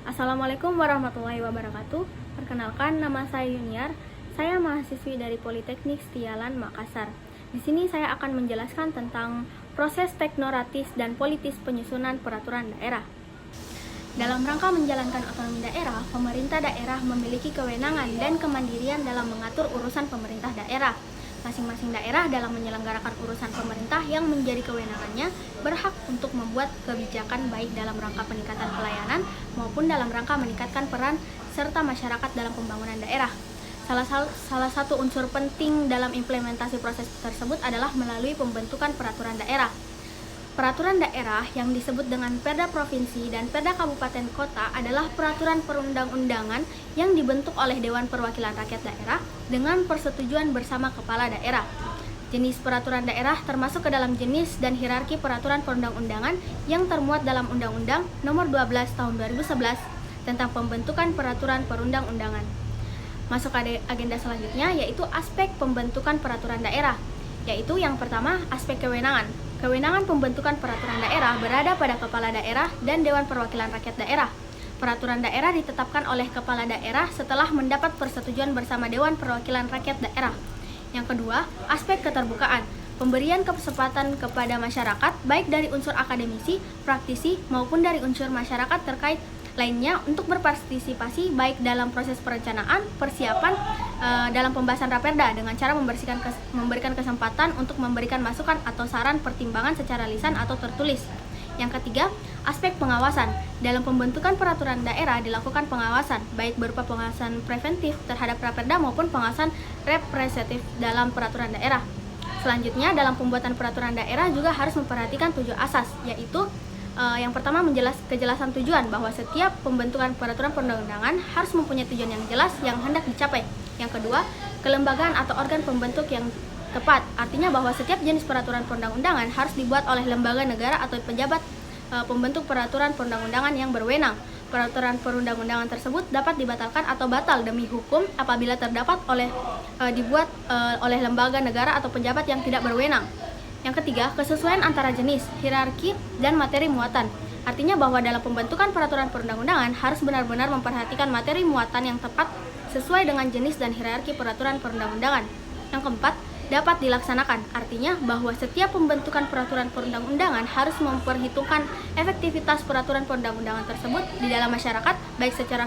Assalamualaikum warahmatullahi wabarakatuh. Perkenalkan, nama saya Yuniar. Saya mahasiswi dari Politeknik Setialan, Makassar. Di sini saya akan menjelaskan tentang proses teknokratis dan politis penyusunan peraturan daerah. Dalam rangka menjalankan otonomi daerah, pemerintah daerah memiliki kewenangan dan kemandirian dalam mengatur urusan pemerintah daerah. Masing-masing daerah dalam menyelenggarakan urusan pemerintah yang menjadi kewenangannya berhak untuk membuat kebijakan baik dalam rangka peningkatan pelayanan maupun dalam rangka meningkatkan peran serta masyarakat dalam pembangunan daerah. Salah satu unsur penting dalam implementasi proses tersebut adalah melalui pembentukan peraturan daerah. Peraturan daerah yang disebut dengan Perda Provinsi dan Perda Kabupaten Kota adalah peraturan perundang-undangan yang dibentuk oleh Dewan Perwakilan Rakyat Daerah dengan persetujuan bersama kepala daerah. Jenis peraturan daerah termasuk ke dalam jenis dan hierarki peraturan perundang-undangan yang termuat dalam Undang-Undang Nomor 12 Tahun 2011 tentang pembentukan peraturan perundang-undangan. Masuk ke agenda selanjutnya yaitu aspek pembentukan peraturan daerah, yaitu yang pertama aspek kewenangan. Kewenangan pembentukan peraturan daerah berada pada kepala daerah dan Dewan Perwakilan Rakyat Daerah. Peraturan daerah ditetapkan oleh kepala daerah setelah mendapat persetujuan bersama Dewan Perwakilan Rakyat Daerah. Yang kedua, aspek keterbukaan. Pemberian kesempatan kepada masyarakat baik dari unsur akademisi, praktisi maupun dari unsur masyarakat terkait lainnya untuk berpartisipasi baik dalam proses perencanaan, persiapan dalam pembahasan Raperda dengan cara memberikan kesempatan untuk memberikan masukan atau saran pertimbangan secara lisan atau tertulis. Yang ketiga, aspek pengawasan. Dalam pembentukan peraturan daerah dilakukan pengawasan baik berupa pengawasan preventif terhadap Raperda maupun pengawasan representatif dalam peraturan daerah. Selanjutnya, dalam pembuatan peraturan daerah juga harus memperhatikan 7 asas, yaitu yang pertama kejelasan tujuan, bahwa setiap pembentukan peraturan perundang-undangan harus mempunyai tujuan yang jelas yang hendak dicapai. Yang kedua, kelembagaan atau organ pembentuk yang tepat, artinya bahwa setiap jenis peraturan perundang-undangan harus dibuat oleh lembaga negara atau pejabat pembentuk peraturan perundang-undangan yang berwenang. Peraturan perundang-undangan tersebut dapat dibatalkan atau batal demi hukum apabila terdapat dibuat oleh lembaga negara atau pejabat yang tidak berwenang. Yang ketiga, kesesuaian antara jenis, hierarki, dan materi muatan. Artinya bahwa dalam pembentukan peraturan perundang-undangan harus benar-benar memperhatikan materi muatan yang tepat sesuai dengan jenis dan hierarki peraturan perundang-undangan. Yang keempat, dapat dilaksanakan. Artinya bahwa setiap pembentukan peraturan perundang-undangan harus memperhitungkan efektivitas peraturan perundang-undangan tersebut di dalam masyarakat, baik secara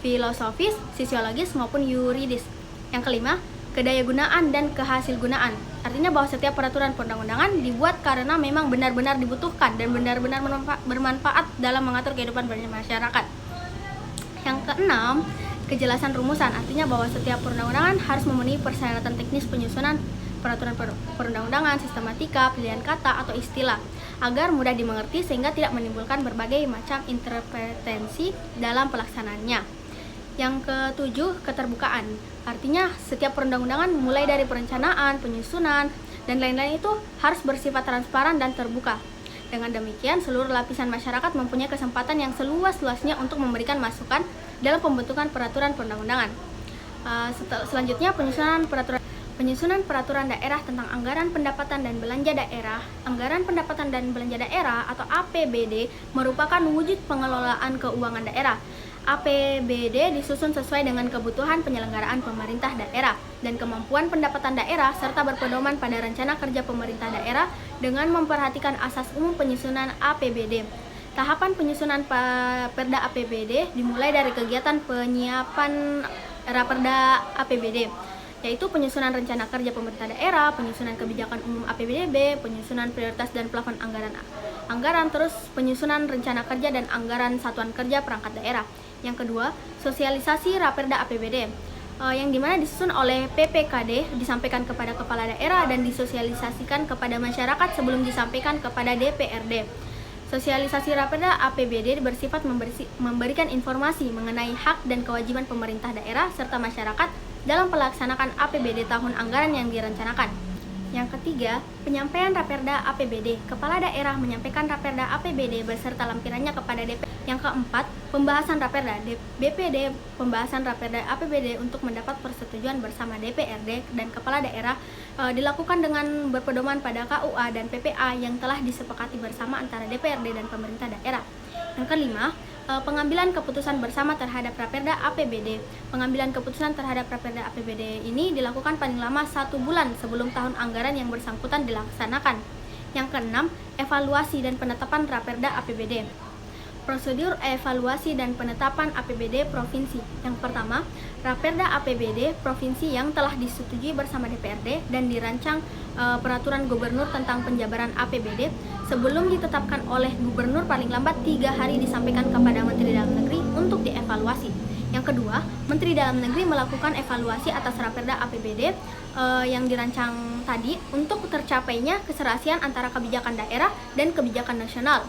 filosofis, sosiologis, maupun yuridis. Yang kelima, kedayagunaan dan kehasilgunaan. Artinya bahwa setiap peraturan perundang-undangan dibuat karena memang benar-benar dibutuhkan dan benar-benar bermanfaat dalam mengatur kehidupan masyarakat. Yang keenam, kejelasan rumusan. Artinya bahwa setiap perundang-undangan harus memenuhi persyaratan teknis penyusunan peraturan perundang-undangan, sistematika, pilihan kata atau istilah agar mudah dimengerti sehingga tidak menimbulkan berbagai macam interpretensi dalam pelaksanaannya. Yang ketujuh, keterbukaan. Artinya setiap perundang-undangan mulai dari perencanaan, penyusunan, dan lain-lain itu harus bersifat transparan dan terbuka. Dengan demikian, seluruh lapisan masyarakat mempunyai kesempatan yang seluas-luasnya untuk memberikan masukan dalam pembentukan peraturan perundang-undangan. Selanjutnya, penyusunan peraturan daerah tentang anggaran pendapatan dan belanja daerah. Anggaran pendapatan dan belanja daerah atau APBD merupakan wujud pengelolaan keuangan daerah. APBD disusun sesuai dengan kebutuhan penyelenggaraan pemerintah daerah dan kemampuan pendapatan daerah serta berpedoman pada rencana kerja pemerintah daerah dengan memperhatikan asas umum penyusunan APBD. Tahapan penyusunan Perda APBD dimulai dari kegiatan penyiapan Raperda APBD, yaitu penyusunan rencana kerja pemerintah daerah, penyusunan kebijakan umum APBD, penyusunan prioritas dan plafon anggaran, terus penyusunan rencana kerja dan anggaran satuan kerja perangkat daerah. Yang kedua, sosialisasi Raperda APBD, yang dimana disusun oleh PPKD, disampaikan kepada kepala daerah dan disosialisasikan kepada masyarakat sebelum disampaikan kepada DPRD. Sosialisasi Raperda APBD bersifat memberikan informasi mengenai hak dan kewajiban pemerintah daerah serta masyarakat dalam pelaksanaan APBD tahun anggaran yang direncanakan. Yang ketiga, penyampaian Raperda APBD. Kepala daerah menyampaikan Raperda APBD beserta lampirannya kepada DPRD. Yang keempat, pembahasan Raperda. BPD pembahasan Raperda APBD untuk mendapat persetujuan bersama DPRD dan kepala daerah dilakukan dengan berpedoman pada KUA dan PPA yang telah disepakati bersama antara DPRD dan pemerintah daerah. Yang kelima, pengambilan keputusan bersama terhadap Raperda APBD. Pengambilan keputusan terhadap Raperda APBD ini dilakukan paling lama 1 bulan sebelum tahun anggaran yang bersangkutan dilaksanakan. Yang keenam, evaluasi dan penetapan Raperda APBD. Prosedur evaluasi dan penetapan APBD Provinsi. Yang pertama, Raperda APBD Provinsi yang telah disetujui bersama DPRD dan dirancang Peraturan Gubernur tentang penjabaran APBD sebelum ditetapkan oleh Gubernur paling lambat 3 hari disampaikan kepada Menteri Dalam Negeri untuk dievaluasi. Yang kedua, Menteri Dalam Negeri melakukan evaluasi atas Raperda APBD yang dirancang tadi untuk tercapainya keserasian antara kebijakan daerah dan kebijakan nasional.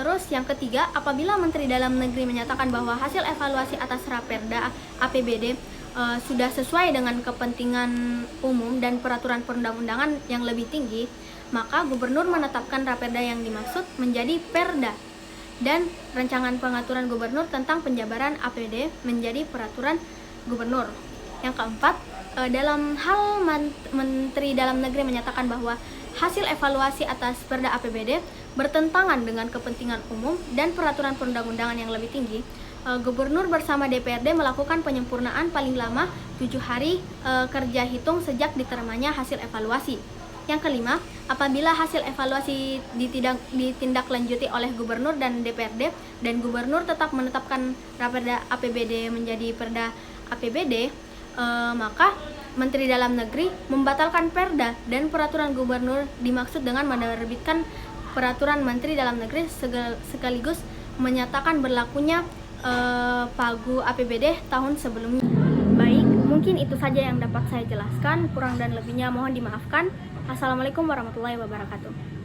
Terus yang ketiga, apabila Menteri Dalam Negeri menyatakan bahwa hasil evaluasi atas Raperda APBD sudah sesuai dengan kepentingan umum dan peraturan perundang-undangan yang lebih tinggi, maka Gubernur menetapkan Raperda yang dimaksud menjadi Perda dan rancangan pengaturan Gubernur tentang penjabaran APBD menjadi Peraturan Gubernur. Yang keempat, dalam hal Menteri Dalam Negeri menyatakan bahwa hasil evaluasi atas Perda APBD bertentangan dengan kepentingan umum dan peraturan perundang-undangan yang lebih tinggi, Gubernur bersama DPRD melakukan penyempurnaan paling lama 7 hari kerja hitung sejak diterimanya hasil evaluasi. Yang kelima, apabila hasil evaluasi ditindaklanjuti oleh Gubernur dan DPRD dan Gubernur tetap menetapkan Raperda APBD menjadi Perda APBD, maka Menteri Dalam Negeri membatalkan Perda dan Peraturan Gubernur dimaksud dengan menerbitkan Peraturan Menteri Dalam Negeri sekaligus menyatakan berlakunya Pagu APBD tahun sebelumnya. Baik, mungkin itu saja yang dapat saya jelaskan. Kurang dan lebihnya mohon dimaafkan. Assalamualaikum warahmatullahi wabarakatuh.